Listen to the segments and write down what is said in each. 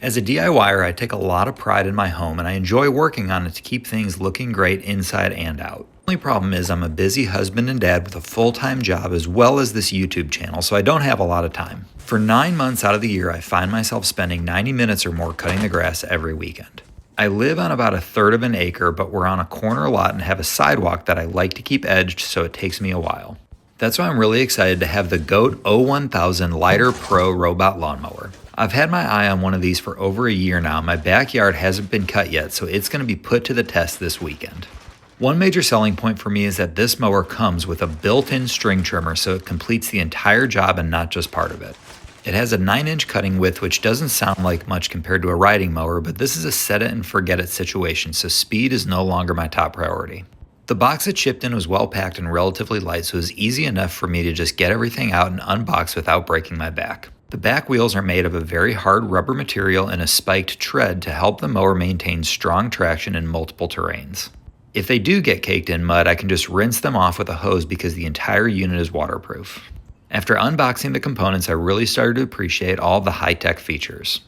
As a DIYer, I take a lot of pride in my home and I enjoy working on it to keep things looking great inside and out. The only problem is I'm a busy husband and dad with a full-time job as well as this YouTube channel, so I don't have a lot of time. For 9 months out of the year, I find myself spending 90 minutes or more cutting the grass every weekend. I live on about a third of an acre, but we're on a corner lot and have a sidewalk that I like to keep edged, so it takes me a while. That's why I'm really excited to have the GOAT O1000 Lidar Pro robot lawnmower. I've had my eye on one of these for over a year now. My backyard hasn't been cut yet, so it's going to be put to the test this weekend. One major selling point for me is that this mower comes with a built-in string trimmer, so it completes the entire job and not just part of it. It has a 9-inch cutting width, which doesn't sound like much compared to a riding mower, but this is a set it and forget it situation, so speed is no longer my top priority. The box it shipped in was well packed and relatively light, so it was easy enough for me to just get everything out and unbox without breaking my back. The back wheels are made of a very hard rubber material and a spiked tread to help the mower maintain strong traction in multiple terrains. If they do get caked in mud, I can just rinse them off with a hose because the entire unit is waterproof. After unboxing the components, I really started to appreciate all the high-tech features.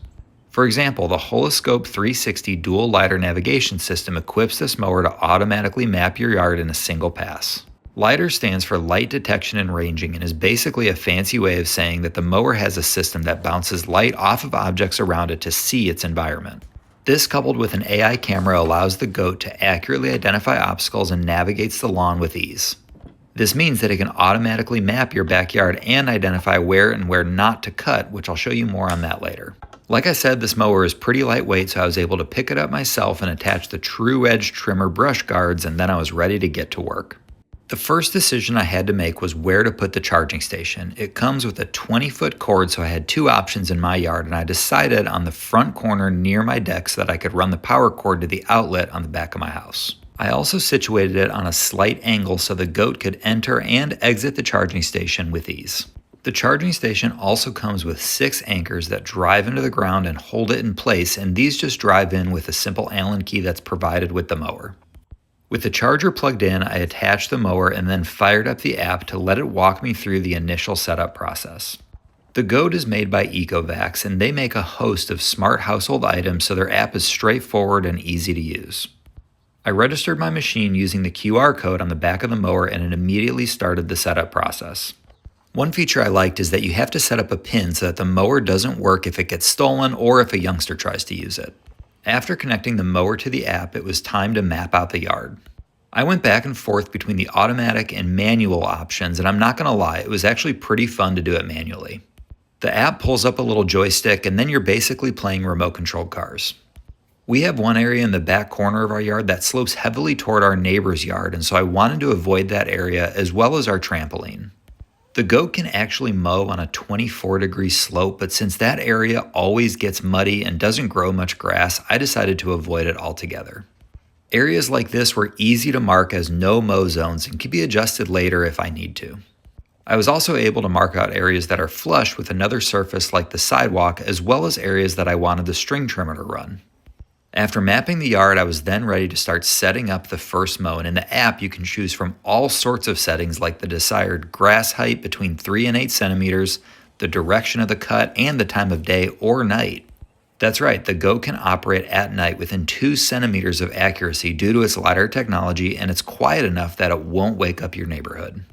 For example, the Holoscope 360 dual lidar navigation system equips this mower to automatically map your yard in a single pass. Lidar stands for light detection and ranging and is basically a fancy way of saying that the mower has a system that bounces light off of objects around it to see its environment. This, coupled with an AI camera, allows the GOAT to accurately identify obstacles and navigates the lawn with ease. This means that it can automatically map your backyard and identify where and where not to cut, which I'll show you more on that later. Like I said, this mower is pretty lightweight, so I was able to pick it up myself and attach the true edge trimmer brush guards, and then I was ready to get to work. The first decision I had to make was where to put the charging station. It comes with a 20-foot cord, so I had two options in my yard, and I decided on the front corner near my deck so that I could run the power cord to the outlet on the back of my house. I also situated it on a slight angle so the GOAT could enter and exit the charging station with ease. The charging station also comes with 6 anchors that drive into the ground and hold it in place, and these just drive in with a simple Allen key that's provided with the mower. With the charger plugged in, I attached the mower and then fired up the app to let it walk me through the initial setup process. The GOAT is made by Ecovacs, and they make a host of smart household items, so their app is straightforward and easy to use. I registered my machine using the QR code on the back of the mower, and it immediately started the setup process. One feature I liked is that you have to set up a pin so that the mower doesn't work if it gets stolen or if a youngster tries to use it. After connecting the mower to the app, it was time to map out the yard. I went back and forth between the automatic and manual options, and I'm not going to lie, it was actually pretty fun to do it manually. The app pulls up a little joystick, and then you're basically playing remote-controlled cars. We have one area in the back corner of our yard that slopes heavily toward our neighbor's yard, and so I wanted to avoid that area as well as our trampoline. The GOAT can actually mow on a 24-degree slope, but since that area always gets muddy and doesn't grow much grass, I decided to avoid it altogether. Areas like this were easy to mark as no mow zones and can be adjusted later if I need to. I was also able to mark out areas that are flush with another surface like the sidewalk, as well as areas that I wanted the string trimmer to run. After mapping the yard, I was then ready to start setting up the first mow, and in the app you can choose from all sorts of settings like the desired grass height between 3 and 8 centimeters, the direction of the cut, and the time of day or night. That's right, the GOAT can operate at night within 2 centimeters of accuracy due to its lidar technology, and it's quiet enough that it won't wake up your neighborhood.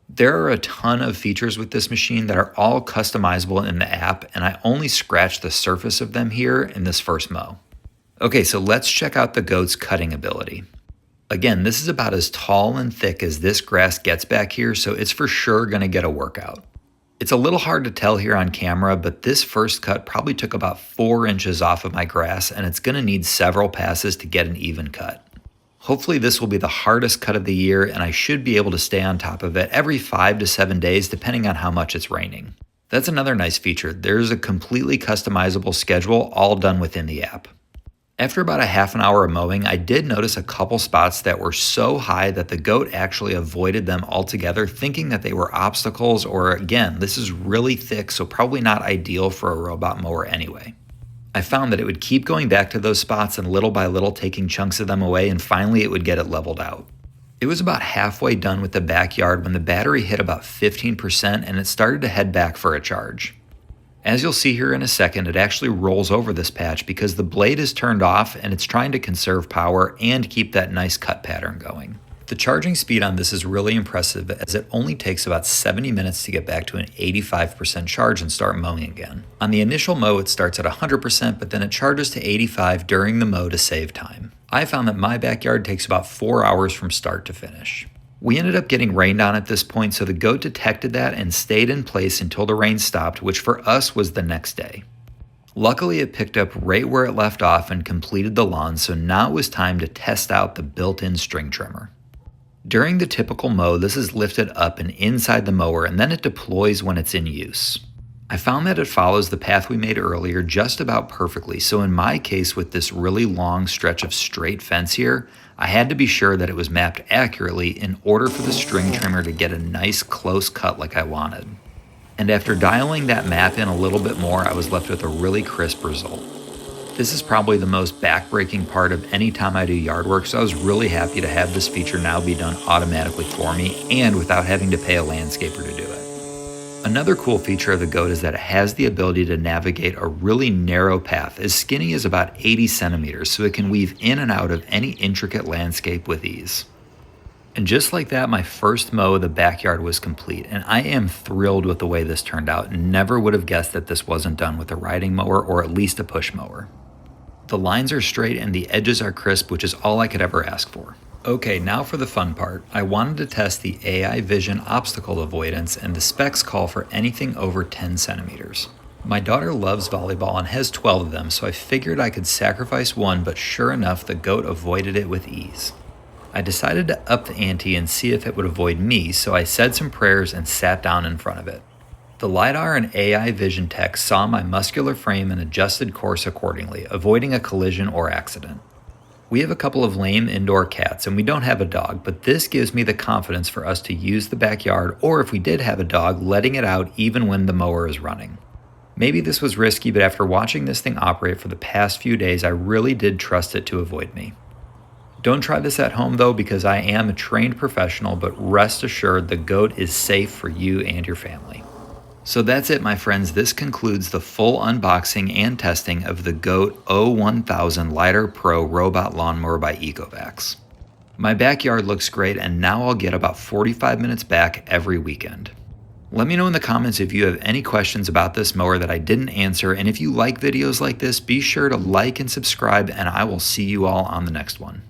There are a ton of features with this machine that are all customizable in the app, and I only scratched the surface of them here in this first mow. Okay, so let's check out the GOAT's cutting ability. Again, this is about as tall and thick as this grass gets back here, so it's for sure going to get a workout. It's a little hard to tell here on camera, but this first cut probably took about 4 inches off of my grass, and it's going to need several passes to get an even cut. Hopefully this will be the hardest cut of the year, and I should be able to stay on top of it every 5 to 7 days depending on how much it's raining. That's another nice feature. There's a completely customizable schedule all done within the app. After about a half an hour of mowing, I did notice a couple spots that were so high that the GOAT actually avoided them altogether, thinking that they were obstacles, or again, this is really thick, so probably not ideal for a robot mower anyway. I found that it would keep going back to those spots and little by little taking chunks of them away, and finally it would get it leveled out. It was about halfway done with the backyard when the battery hit about 15% and it started to head back for a charge. As you'll see here in a second, it actually rolls over this patch because the blade is turned off and it's trying to conserve power and keep that nice cut pattern going. The charging speed on this is really impressive as it only takes about 70 minutes to get back to an 85% charge and start mowing again. On the initial mow, it starts at 100%, but then it charges to 85 during the mow to save time. I found that my backyard takes about 4 hours from start to finish. We ended up getting rained on at this point, so the GOAT detected that and stayed in place until the rain stopped, which for us was the next day. Luckily, it picked up right where it left off and completed the lawn, so now it was time to test out the built-in string trimmer. During the typical mow, this is lifted up and inside the mower, and then it deploys when it's in use. I found that it follows the path we made earlier just about perfectly, so in my case with this really long stretch of straight fence here, I had to be sure that it was mapped accurately in order for the string trimmer to get a nice close cut like I wanted. And after dialing that map in a little bit more, I was left with a really crisp result. This is probably the most back-breaking part of any time I do yard work, so I was really happy to have this feature now be done automatically for me and without having to pay a landscaper to do it. Another cool feature of the GOAT is that it has the ability to navigate a really narrow path, as skinny as about 80 centimeters, so it can weave in and out of any intricate landscape with ease. And just like that, my first mow of the backyard was complete, and I am thrilled with the way this turned out and never would have guessed that this wasn't done with a riding mower or at least a push mower. The lines are straight and the edges are crisp, which is all I could ever ask for. Okay, now for the fun part. I wanted to test the AI Vision obstacle avoidance, and the specs call for anything over 10 centimeters. My daughter loves volleyball and has 12 of them, so I figured I could sacrifice one, but sure enough, the GOAT avoided it with ease. I decided to up the ante and see if it would avoid me, so I said some prayers and sat down in front of it. The Lidar and AI Vision tech saw my muscular frame and adjusted course accordingly, avoiding a collision or accident. We have a couple of lame indoor cats and we don't have a dog, but this gives me the confidence for us to use the backyard, or if we did have a dog, letting it out even when the mower is running. Maybe this was risky, but after watching this thing operate for the past few days, I really did trust it to avoid me. Don't try this at home though, because I am a trained professional, but rest assured the GOAT is safe for you and your family. So that's it, my friends. This concludes the full unboxing and testing of the GOAT O1000 Lidar Pro Robot Lawnmower by Ecovacs. My backyard looks great, and now I'll get about 45 minutes back every weekend. Let me know in the comments if you have any questions about this mower that I didn't answer, and if you like videos like this, be sure to like and subscribe, and I will see you all on the next one.